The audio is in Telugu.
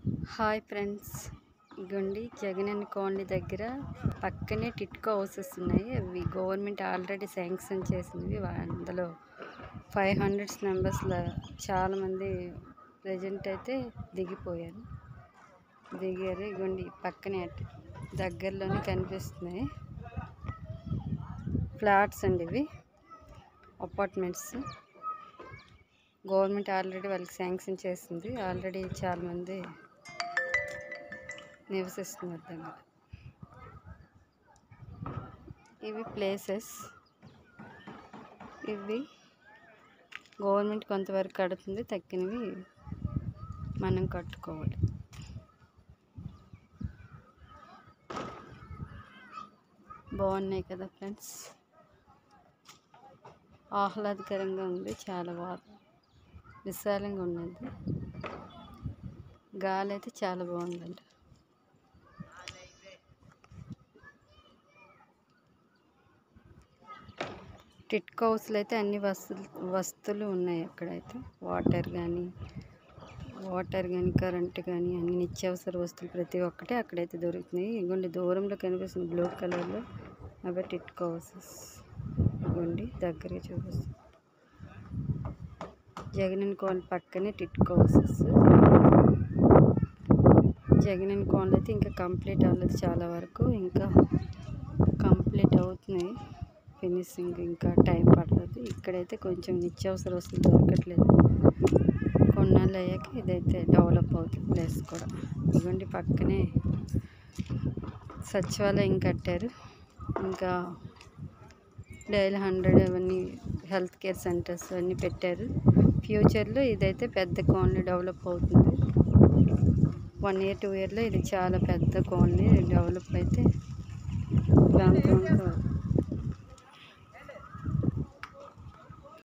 హాయ్ ఫ్రెండ్స్, ఇగోండి జగనన్న కాలనీ దగ్గర పక్కనే టిట్కో హౌసెస్ ఉన్నాయి. అవి గవర్నమెంట్ ఆల్రెడీ శాంక్షన్ చేసింది. అందులో 500 మెంబర్స్లో చాలామంది ప్రజెంట్ అయితే దిగారు. ఇగోండి పక్కనే దగ్గరలోనే కనిపిస్తున్నాయి ఫ్లాట్స్ అండి. ఇవి అపార్ట్మెంట్స్. గవర్నమెంట్ ఆల్రెడీ వాళ్ళకి శాంక్షన్ చేసింది. ఆల్రెడీ చాలామంది నివసిస్తున్నారు దగ్గర. ఇవి ప్లేసెస్. ఇవి గవర్నమెంట్ కొంతవరకు కడుతుంది, తక్కినవి మనం కట్టుకోవాలి. బాగున్నాయి కదా ఫ్రెండ్స్, ఆహ్లాదకరంగా ఉంది. చాలా విశాలంగా ఉన్నది. గాలి అయితే చాలా బాగుందండి. టిట్కో హౌస్లో అయితే అన్ని వస్తువులు ఉన్నాయి. అక్కడైతే వాటర్ కానీ కరెంట్ కానీ అన్ని నిత్యావసర వస్తువులు ప్రతి ఒక్కటి అక్కడైతే దొరుకుతున్నాయి. ఇగోండి దూరంలో కనిపిస్తుంది బ్లూ కలర్లో, అవి టిట్కో హౌసెస్. ఇగోండి దగ్గరగా చూపిస్తుంది. జగనన్న కాలనీ పక్కనే టిట్కో హౌసెస్. జగనన్న కాలనీ అయితే ఇంకా కంప్లీట్ అవ్వలేదు. చాలా వరకు ఇంకా కంప్లీట్ అవుతున్నాయి. ఫినిషింగ్ ఇంకా టైం పడుతుంది. ఇక్కడైతే కొంచెం నిత్యావసర వస్తువులు దొరకట్లేదు. కొన్నాళ్ళు అయ్యాక ఇదైతే డెవలప్ అవుతుంది ప్లేస్ కూడా. ఇవ్వండి పక్కనే సచివాలయం కట్టారు. ఇంకా డైలీ 100 అవన్నీ హెల్త్ కేర్ సెంటర్స్ అన్నీ పెట్టారు. ఫ్యూచర్లో ఇదైతే పెద్ద కాలనీ డెవలప్ అవుతుంది. 1 year 2 yearలో ఇది చాలా పెద్ద కాలనీ డెవలప్ అయితే ప్రాంతంలో